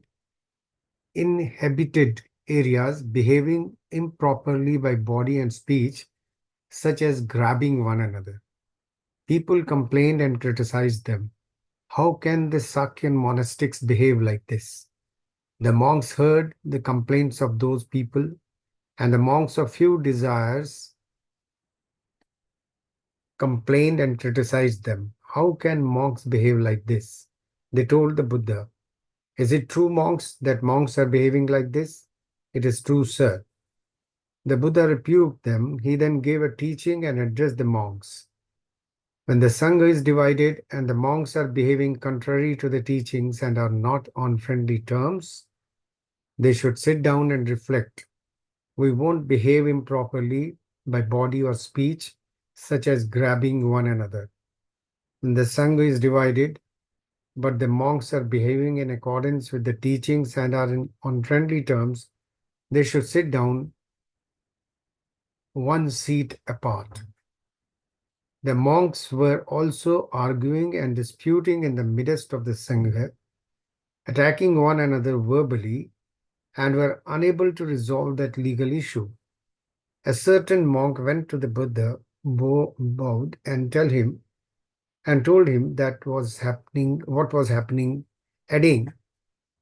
areas, behaving improperly by body and speech, such as grabbing one another. People complained and criticized them. How can the Sakyan monastics behave like this? The monks heard the complaints of those people, and the monks of few desires complained and criticized them. How can monks behave like this? They told the Buddha, is it true, monks, that monks are behaving like this? It is true, sir. The Buddha rebuked them. He then gave a teaching and addressed the monks. When the Sangha is divided and the monks are behaving contrary to the teachings and are not on friendly terms, they should sit down and reflect. We won't behave improperly by body or speech, such as grabbing one another. When the Sangha is divided, but the monks are behaving in accordance with the teachings and are on friendly terms, they should sit down one seat apart. The monks were also arguing and disputing in the midst of the Sangha, attacking one another verbally, and were unable to resolve that legal issue. A certain monk went to the Buddha, bowed, and told him what was happening, adding,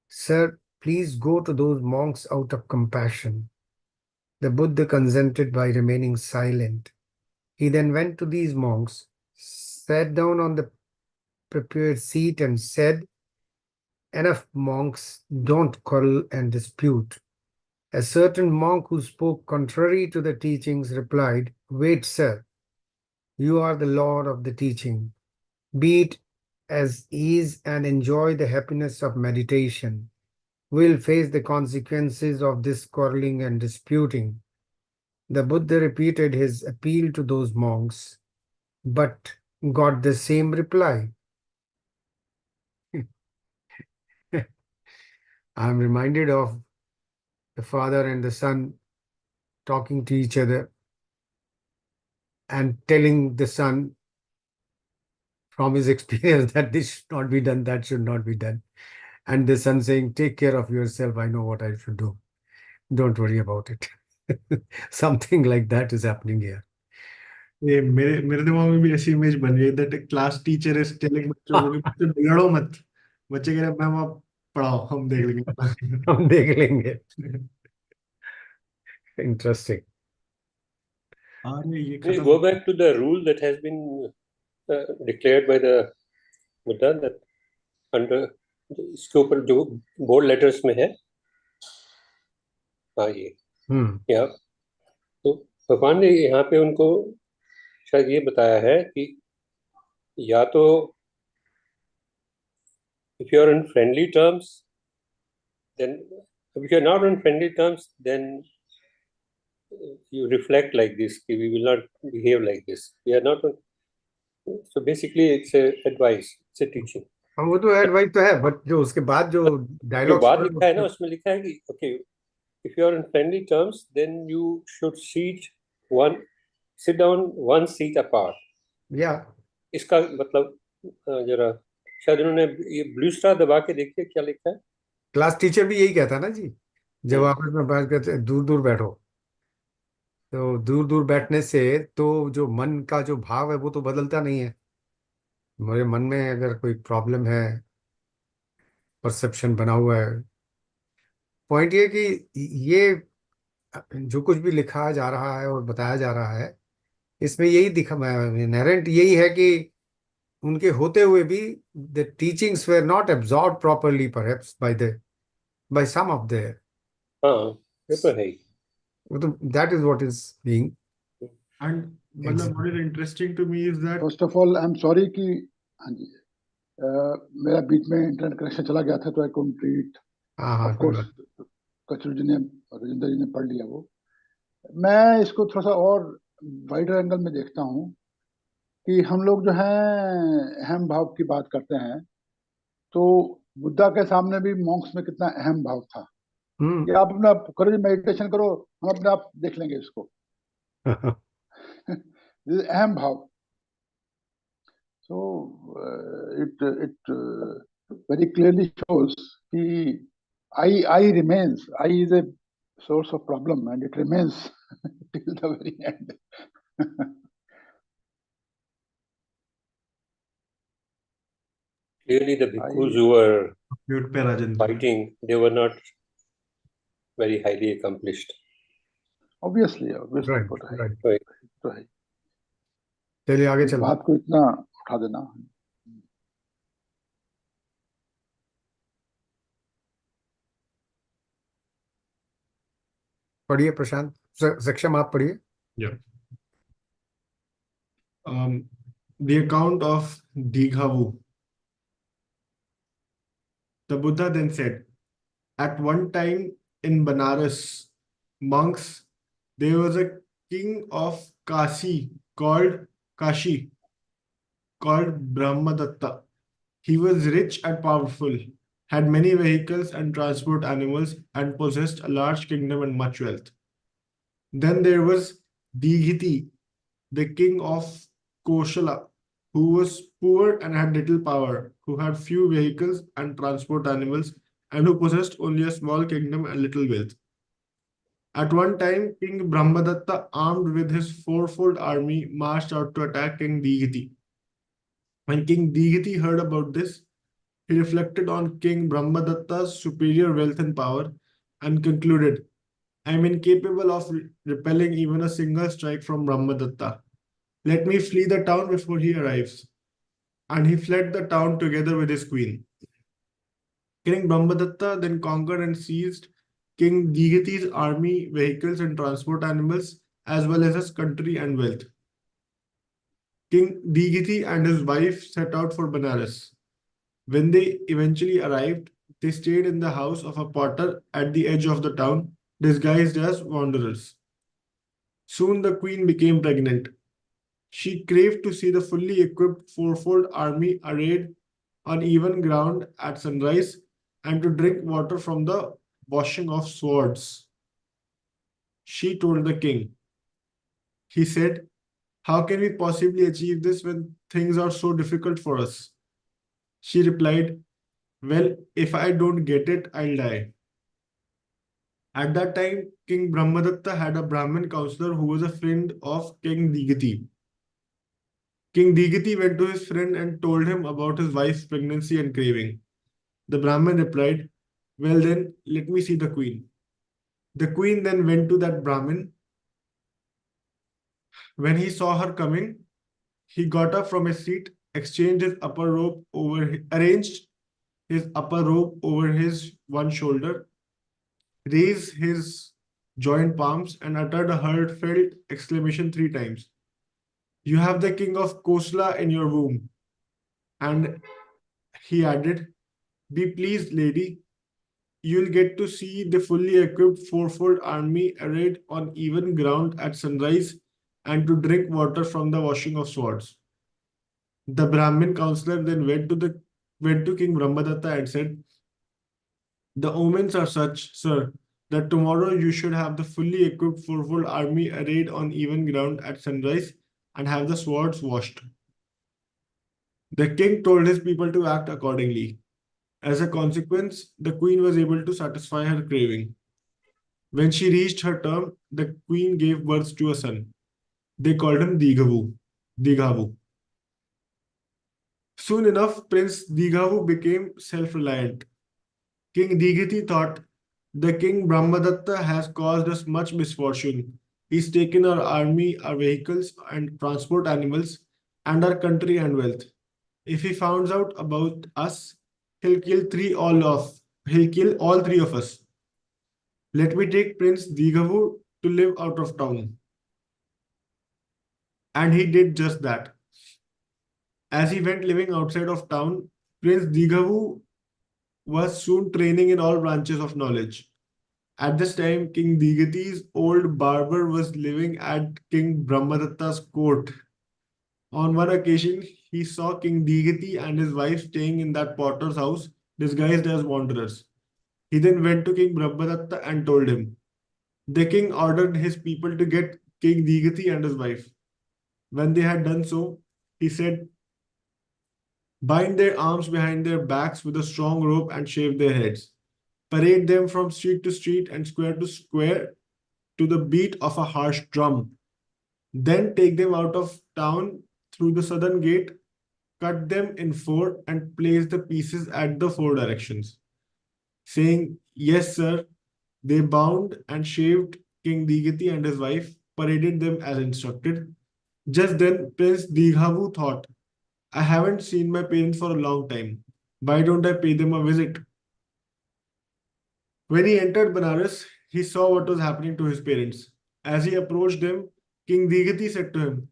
"Sir, please go to those monks out of compassion." The Buddha consented by remaining silent. He then went to these monks, sat down on the prepared seat, and said, "Enough, monks, don't quarrel and dispute." A certain monk who spoke contrary to the teachings replied, "Wait, sir, you are the lord of the teaching. Be it as ease and enjoy the happiness of meditation. We'll face the consequences of this quarreling and disputing." The Buddha repeated his appeal to those monks, but got the same reply. I'm reminded of the father and the son talking to each other and telling the son from his experience that this should not be done, that should not be done. And the son saying, "Take care of yourself. I know what I should do. Don't worry about it." Something like that is happening here. ये मेरे दिमाग में भी ऐसी image बन गई that class teacher is telling बच्चों को कि बच्चे बिगड़ो मत. बच्चे कह रहे हैं, मैम आप पढ़ाओ, हम देख लेंगे. हम देख लेंगे. Interesting. अरे ये We खत्म. go back to the rule that has been declared by the Buddha that under इसके ऊपर जो बोल्ड लेटर्स में है, हाँ ये यहाँ, तो भगवान ने यहाँ पे उनको शायद ये बताया है कि या तो if you are on friendly terms, then if you are not on friendly terms, then you reflect like this, we will not behave like this. We are not on, so basically it's a advice, it's a teaching. हम वो तो advice तो है, but जो उसके बाद जो जो डायलॉग बात लिखा है ना उसमें लिखा है कि okay, if you are on friendly terms, then you should sit down one seat apart. या इसका मतलब जरा शायद उन्होंने ये ब्लू स्टार दबा के देखिए क्या लिखा है. क्लास टीचर भी यही कहता है ना जी, जब आपस में बात करते हैं दूर दूर बैठो, तो दूर दूर बैठने से तो जो मन का जो भाव है वो तो बदलता नहीं है. मेरे मन में अगर कोई प्रॉब्लम है, परसेप्शन बना हुआ है, पॉइंट ये कि ये जो कुछ भी लिखा जा रहा है और बताया जा रहा है, इसमें यही दिखा, इनहेरेंट यही है कि उनके होते हुए भी the teachings were not absorb properly perhaps by some of their. हाँ ये तो है ही. That is what is being. And मतलब what is interesting to me is that first of all I am sorry कि हाँ जी मेरा बीच में इंटरनेट कनेक्शन चला गया था तो आई कुडंट रीड. हाँ ऑफ कोर्स कचरू जी ने और राजेंद्र जी ने पढ़ लिया वो. मैं इसको थोड़ा सा और वाइडर एंगल में देखता हूँ कि हम लोग जो हैं अहम भाव की बात करते हैं, तो बुद्धा के सामने भी मॉन्क्स में कितना अहम भाव था कि आप अपना करो, मेडिटेशन करो, हम अपने आप देख लेंगे इसको. अहम भाव. So it very clearly shows कि I remains. I is a source of problem and it remains till the very end. Clearly the bhikkhus who were mute पे Rajendra. fighting, they were not very highly accomplished. Obviously right वो तो है, right. तो है. चलिए आगे इस चलते बात को इतना उठा देना. पढ़िए प्रशांत, सक्षम आप पढ़िए. Yeah. The account of Dighavu. The Buddha then said, at one time in Banaras, monks, there was a king of Kashi called Brahmadatta. He was rich and powerful, had many vehicles and transport animals, and possessed a large kingdom and much wealth. Then there was Dighiti, the king of Koshala, who was poor and had little power, who had few vehicles and transport animals, and who possessed only a small kingdom and little wealth. At one time, King Brahmadatta, armed with his fourfold army, marched out to attack King Dighiti. When King Dighiti heard about this, he reflected on King Brahmadatta's superior wealth and power and concluded, I am incapable of repelling even a single strike from Brahmadatta. Let me flee the town before he arrives. And he fled the town together with his queen. King Brahmadatta then conquered and seized King Dighiti's army, vehicles, and transport animals, as well as his country and wealth. King Dighiti and his wife set out for Benares. When they eventually arrived, they stayed in the house of a potter at the edge of the town, disguised as wanderers. Soon the queen became pregnant. She craved to see the fully equipped fourfold army arrayed on even ground at sunrise and to drink water from the washing of swords. She told the king. He said, how can we possibly achieve this when things are so difficult for us? She replied, well, if I don't get it, I'll die. At that time, King Brahmadatta had a Brahmin counselor who was a friend of King Dighiti. King Dighiti went to his friend and told him about his wife's pregnancy and craving. The Brahmin replied, well then, let me see the queen. The queen then went to that Brahmin. When he saw her coming, he got up from his seat, arranged his upper robe over his one shoulder, raised his joined palms, and uttered a heartfelt exclamation 3 times. You have the king of Kosla in your womb. And he added, be pleased, lady. You'll get to see the fully equipped fourfold army arrayed on even ground at sunrise and to drink water from the washing of swords. The Brahmin counselor then went to King Brahmadatta and said, the omens are such, sir, that tomorrow you should have the fully equipped fourfold army arrayed on even ground at sunrise and have the swords washed. The king told his people to act accordingly. As a consequence, the queen was able to satisfy her craving. When she reached her term, the queen gave birth to a son. They called him Dighavu. Soon enough, Prince Dighavu became self-reliant. King Dighiti thought, the king Brahmadatta has caused us much misfortune. He's taken our army, our vehicles and transport animals, and our country and wealth. If he finds out about us, he'll kill all 3 of us. Let me take Prince Dighavu to live out of town. And he did just that. As he went living outside of town, Prince Dighavu was soon training in all branches of knowledge. At this time, King Dighiti's old barber was living at King Brahmadatta's court. On one occasion, he saw King Dighiti and his wife staying in that potter's house, disguised as wanderers. He then went to King Brahmadatta and told him. The king ordered his people to get King Dighiti and his wife. When they had done so, he said, bind their arms behind their backs with a strong rope and shave their heads. Parade them from street to street and square to square to the beat of a harsh drum. Then take them out of town through the southern gate, cut them in 4 and place the pieces at the 4 directions. Saying, yes, sir, they bound and shaved King Dighiti and his wife, paraded them as instructed. Just then, Prince Dighavu thought, I haven't seen my parents for a long time. Why don't I pay them a visit? When he entered Benares, he saw what was happening to his parents. As he approached them, King Digati said to him,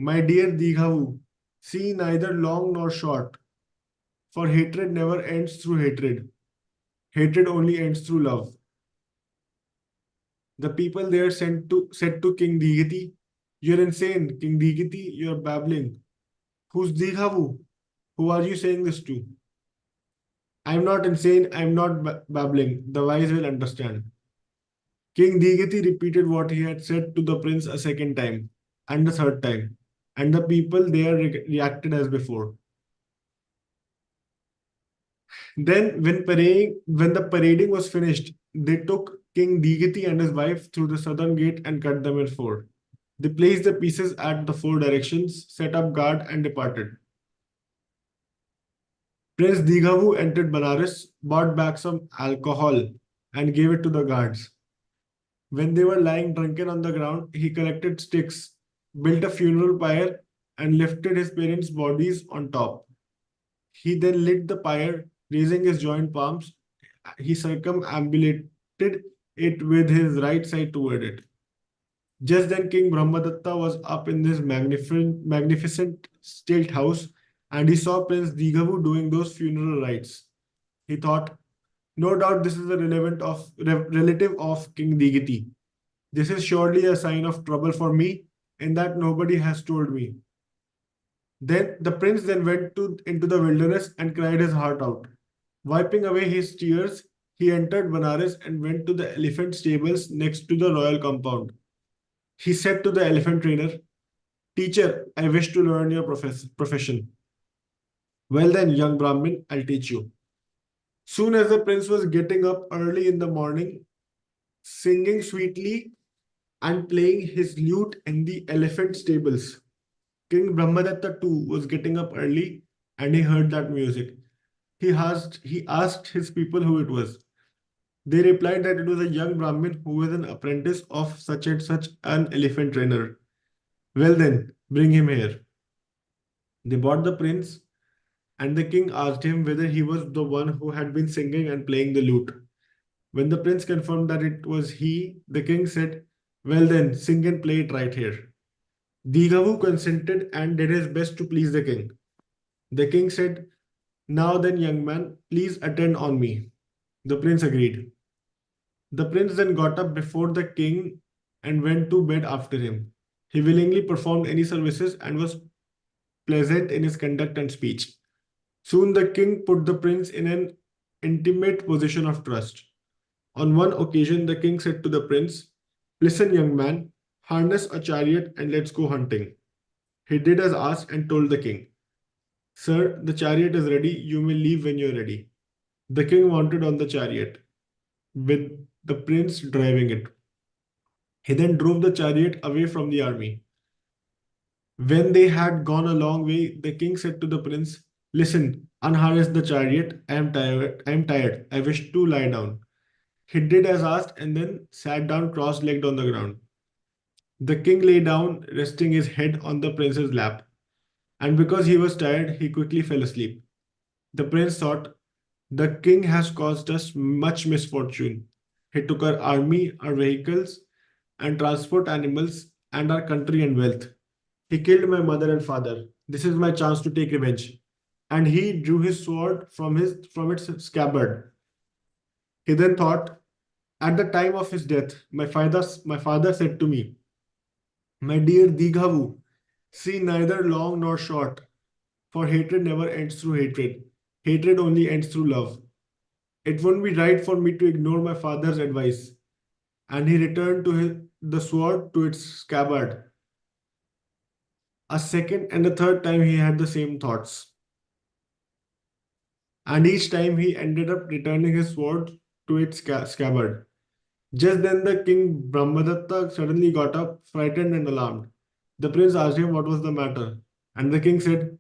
"My dear Dighavu, see neither long nor short, for hatred never ends through hatred. Hatred only ends through love." The people there said to King Digiti, "You're insane, King Digiti, you're babbling. Who's Dighavu? Who are you saying this to?" "I'm not insane, I'm not babbling. The wise will understand." King Digiti repeated what he had said to the prince a second time and the third time, and the people there reacted as before. Then, when the parading was finished, they took King Digiti and his wife through the southern gate and cut them in four. They placed the pieces at the four directions, set up guard, and departed. Prince Dighavu entered Banaras, bought back some alcohol, and gave it to the guards. When they were lying drunken on the ground, he collected sticks, built a funeral pyre, and lifted his parents' bodies on top. He then lit the pyre, raising his joint palms. He circumambulated it with his right side toward it. Just then, King Brahmadatta was up in his magnificent state house, and he saw Prince Dighavu doing those funeral rites. He thought, "No doubt this is a relative of King Digiti. This is surely a sign of trouble for me, in that nobody has told me." Then the prince then went into the wilderness and cried his heart out. Wiping away his tears, he entered Benares and went to the elephant stables next to the royal compound. He said to the elephant trainer, "Teacher, I wish to learn your profession." "Well then, young Brahmin, I'll teach you." Soon as the prince was getting up early in the morning, singing sweetly and playing his lute in the elephant stables, King Brahmadatta too was getting up early, and he heard that music. He asked his people who it was. They replied that it was a young Brahmin who was an apprentice of such and such an elephant trainer. "Well then, bring him here." They brought the prince, and the king asked him whether he was the one who had been singing and playing the lute. When the prince confirmed that it was he, the king said, "Well then, sing and play it right here." Dighavu consented and did his best to please the king. The king said, "Now then, young man, please attend on me." The prince agreed. The prince then got up before the king and went to bed after him. He willingly performed any services and was pleasant in his conduct and speech. Soon the king put the prince in an intimate position of trust. On one occasion, the king said to the prince, "Listen, young man, harness a chariot and let's go hunting." He did as asked and told the king, "Sir, the chariot is ready. You may leave when you're ready." The king mounted on the chariot, with the prince driving it. He then drove the chariot away from the army. When they had gone a long way, the king said to the prince, "Listen, unharness the chariot. I am tired. I wish to lie down." He did as asked and then sat down cross-legged on the ground. The king lay down, resting his head on the prince's lap, and because he was tired, he quickly fell asleep. The prince thought, "The king has caused us much misfortune. He took our army, our vehicles, and transport animals, and our country and wealth. He killed my mother and father. This is my chance to take revenge." And he drew his sword from its scabbard. He then thought, "At the time of his death, my father said to me, 'My dear Dighavu, see neither long nor short, for hatred never ends through hatred. Hatred only ends through love. It won't be right for me to ignore my father's advice.'" And he returned the sword to its scabbard. A second and a third time he had the same thoughts. And each time he ended up returning his sword to its scabbard. Just then the king Brahmadatta suddenly got up, frightened and alarmed. The prince asked him what was the matter, and the king said,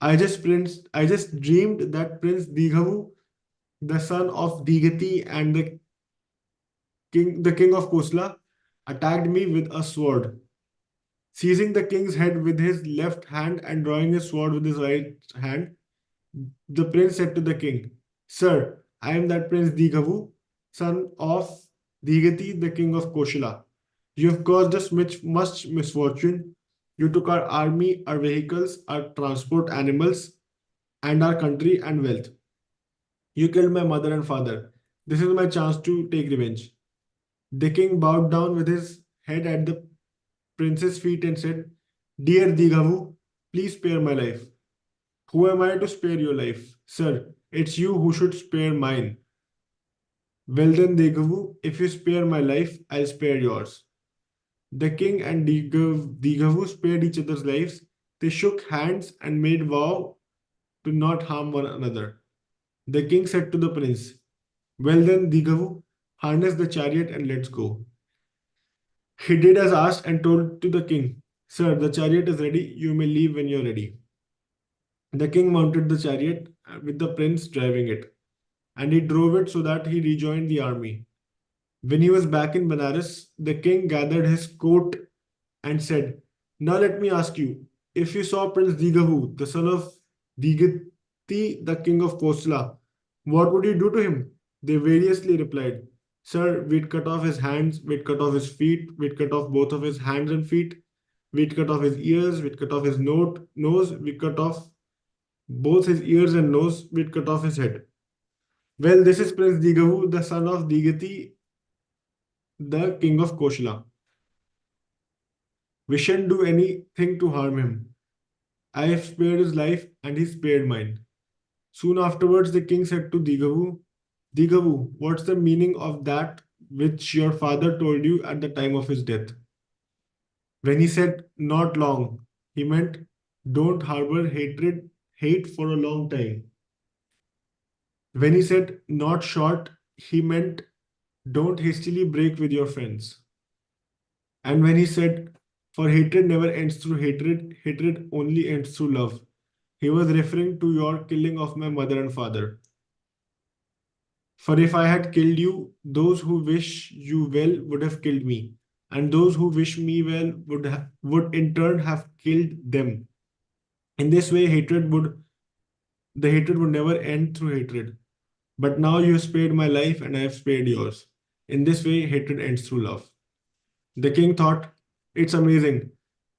I just dreamed that Prince Dighavu, the son of Digati and the king of Kosla, attacked me with a sword. Seizing the king's head with his left hand and drawing his sword with his right hand, the prince said to the king, 'Sir, I am that Prince Dighavu, son of Digati, the king of Koshala, you have caused us much misfortune. You took our army, our vehicles, our transport animals, and our country and wealth. You killed my mother and father. This is my chance to take revenge. The king bowed down with his head at the prince's feet and said, Dear Digavu, please spare my life. Who am I to spare your life? Sir, it's you who should spare mine. Well then, Digavu, if you spare my life, I'll spare yours. The king and Digavu spared each other's lives. They shook hands and made vow to not harm one another. The king said to the prince, Well then, Digavu, harness the chariot and let's go. He did as asked and told to the king, Sir, the chariot is ready. You may leave when you're ready. The king mounted the chariot with the prince driving it, and he drove it so that he rejoined the army. When he was back in Benares, the king gathered his court and said, Now let me ask you, if you saw Prince Digavu, the son of Digati, the king of Kosala, what would you do to him? They variously replied, Sir, we'd cut off his hands, we'd cut off his feet, we'd cut off both of his hands and feet, we'd cut off his ears, we'd cut off his nose, we'd cut off both his ears and nose, we'd cut off his head. Well, this is Prince Digavu, the son of Digati, the king of Koshala. We shan't do anything to harm him. I have spared his life and he spared mine. Soon afterwards, the king said to Digavu, Digavu, what's the meaning of that which your father told you at the time of his death? When he said not long, he meant don't harbor hate for a long time. When he said not short, he meant don't hastily break with your friends. And when he said, for hatred never ends through hatred, hatred only ends through love, he was referring to your killing of my mother and father. For if I had killed you, those who wish you well would have killed me, and those who wish me well would in turn have killed them. In this way, the hatred would never end through hatred. But now you have spared my life, and I have spared yours. In this way, hatred ends through love. The king thought, it's amazing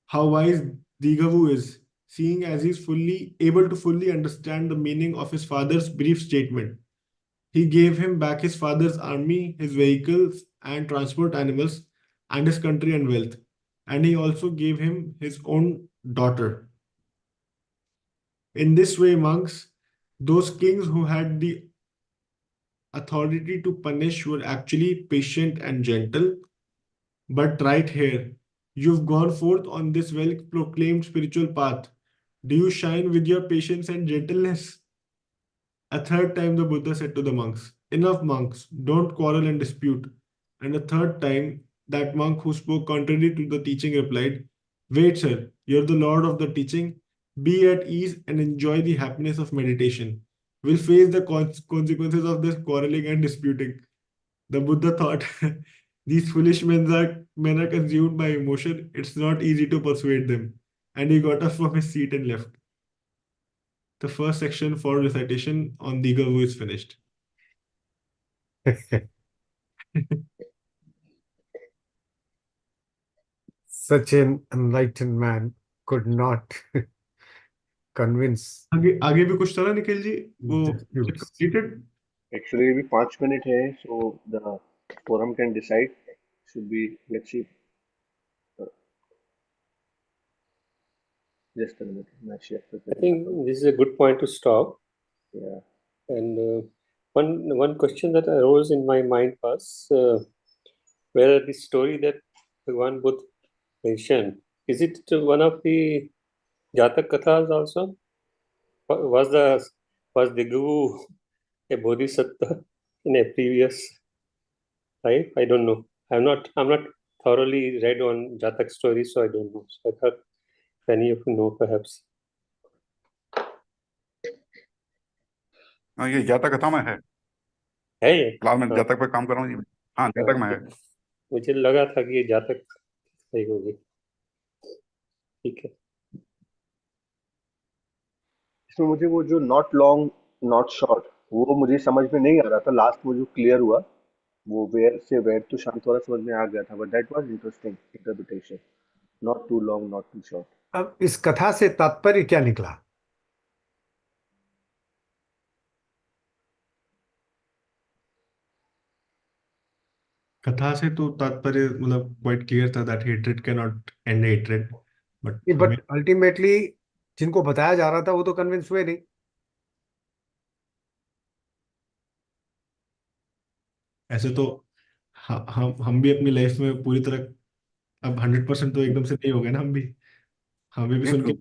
how wise Digavu is, seeing as he's able to fully understand the meaning of his father's brief statement. He gave him back his father's army, his vehicles and transport animals, and his country and wealth. And he also gave him his own daughter. In this way, monks, those kings who had the authority to punish were actually patient and gentle. But right here, you've gone forth on this well-proclaimed spiritual path. Do you shine with your patience and gentleness? A third time the Buddha said to the monks, Enough, monks, don't quarrel and dispute. And a third time, that monk who spoke contrary to the teaching replied, Wait, sir, you're the Lord of the teaching. Be at ease and enjoy the happiness of meditation. We'll face the consequences of this quarreling and disputing. The Buddha thought, these foolish men are consumed by emotion. It's not easy to persuade them. And he got up from his seat and left. The first section for recitation on Digavu is finished. Such an enlightened man could not convince आगे भी कुछ था ना निखिल जी वो disputes. completed. Actually, अभी 5 minute है, so the forum can decide. Should be, let's see. Just a minute. मैं share करके I think दिखाता हूँ. this is a good point to stop. Yeah. And one question that arose in my mind was whether the story that Bhagwan Buddha mentioned, is it one of the Jatak Kathas also? Was the Guru a Bodhisattva in a previous life? I don't know. I'm not thoroughly read on Jatak stories, so I don't know. So I thought any of you know perhaps. हाँ, ये जातक कथा में है। है फिलहाल मैं हाँ, जातक पे काम कर रहा हूँ जी। हाँ, जातक में है। मुझे लगा था कि ये जातक सही होगी। ठीक है। इसमें मुझे वो जो नॉट लॉन्ग नॉट शॉर्ट वो मुझे समझ में नहीं आ रहा था, लास्ट में जो क्लियर हुआ वो वेयर से वेयर तो शांत वाला समझ में आ गया था, but that was interesting interpretation, not too long not too short. अब इस कथा से तात्पर्य क्या निकला? कथा से तो तात्पर्य मतलब क्वाइट क्लियर था that hatred can not and hatred, but हमें बट अल्टीमेटली जिनको बताया जा रहा था वो तो कन्विंस हुए नहीं। ऐसे तो हम भी अपनी लाइफ में पूरी तरह अब 100% तो एकदम से नहीं हो गए ना, हम भी हमें भी ये सुन के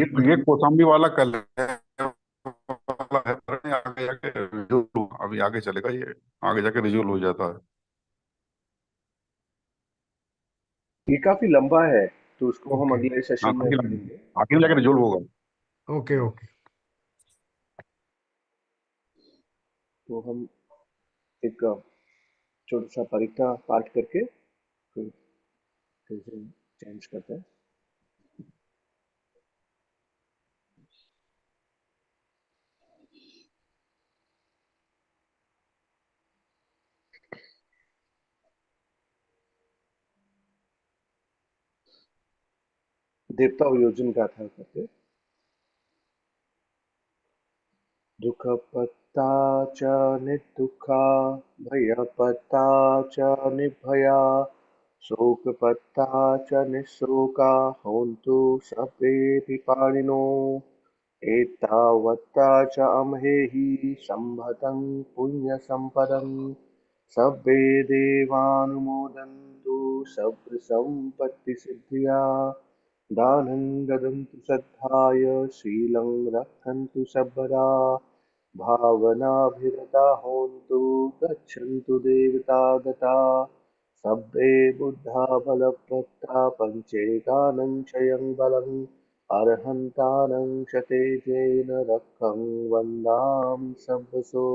बट ये कौसाम्बी वाला कल है वाला है, आगे जाके रिजोल्व, अभी आगे चलेगा ये, आगे जाके रिजोल्व हो जाता है। ये काफी लंबा है, तो उसको हम ओके अगले हाँ, सेशन में पढ़ेंगे। आखिर में जाके रिजोल्व होगा। Okay okay. तो हम एक छोटा सा परीक्षा पाठ करके फिर सेशन चेंज करते हैं। देवता वियोजन गाथा करते। दुख पत्ता च निर्दुखा, भय पत्ता च निर्भया, शोक पत्ता च निःशोका, हन्तु सर्वे विपाणिनो, एतावत्ता च अमहेहि सम्भतं पुण्यसम्पदं, सर्वे देवानुमोदन्तु सर्व सम्पत्तिसिद्धिया, दानं ददन्तु श्रद्धाय शीलं रक्षन्तु सर्वदा, भावनाभिरता होन्तु गच्छन्तु देवतागता, सर्वे बुद्धा बलवत्ता पञ्चेकानं क्षयं बलम्, अर्हन्तानं च तेजेन रक्षं वन्दां सर्वसो।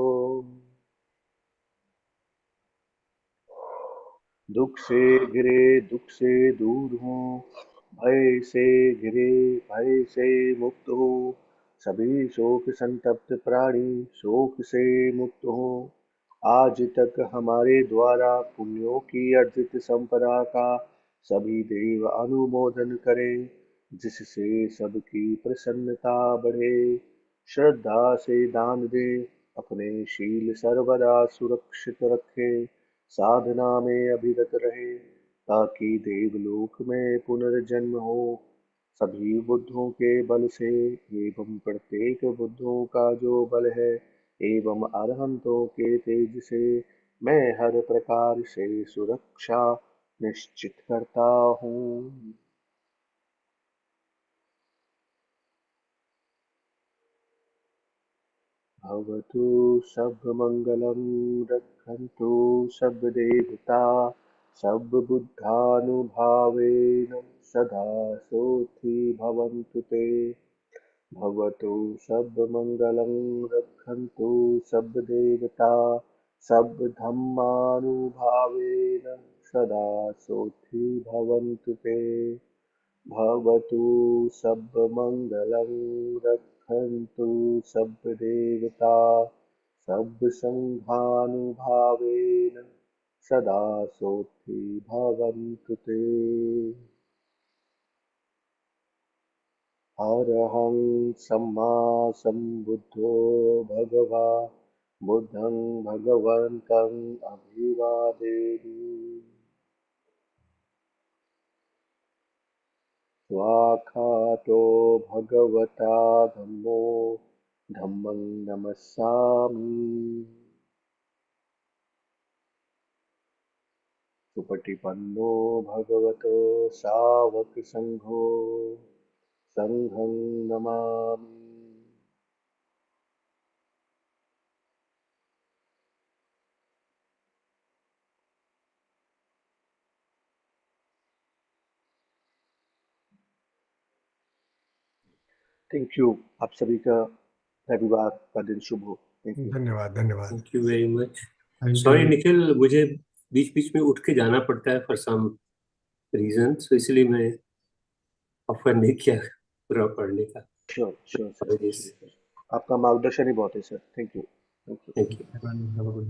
दुख से घिरे दुख से दूर हूँ, भय से घिरे भय से मुक्त हो, सभी शोक संतप्त प्राणी शोक से मुक्त हो। आज तक हमारे द्वारा पुण्यों की अर्जित संपदा का सभी देव अनुमोदन करें, जिससे सबकी प्रसन्नता बढ़े। श्रद्धा से दान दे, अपने शील सर्वदा सुरक्षित रखे, साधना में अभिरत रहे, ताकि देवलोक में पुनर्जन्म हो। सभी बुद्धों के बल से एवं प्रत्येक बुद्धों का जो बल है एवं अरहंतों के तेज से मैं हर प्रकार से सुरक्षा निश्चित करता हूँ। भवतु सर्वमङ्गलं, रक्षन्तु सर्वदेवता, सर्वबुद्धानुभावेन सदा सोऽथि भवन्तु ते। भवतु सर्वमङ्गलं, रक्षन्तु सर्वदेवता, सर्वधर्मानुभावेन सदा सोऽथि भवन्तु ते। भवतु सर्वमङ्गलं, रक्षन्तु सर्वदेवता, सर्वसङ्घानुभावेन सदा सोऽथि भवन्तु ते। अरहं सम्मा सम्बुद्धो भगवा, बुद्धं भगवन्तं अभिवादेमि। स्वाखातो भगवता धम्मो, धम्मं नमस्सामि। सुपटिपन्नो भगवतो सावकसङ्घो, संघं नमामि। Thank you. आप सभी का रविवार का दिन शुभ हो। Thank you. धन्यवाद धन्यवाद। Thank you very much. Thank sorry you. Nikhil, मुझे बीच बीच में उठ के जाना पड़ता है फॉर सम रीजन, सो इसलिए मैं ऑफर नहीं किया पूरा पढ़ने का। Sure sure Apologies. सर, आपका मार्गदर्शन ही बहुत है sir. Thank you. Thank you. Thank you. Have a good day.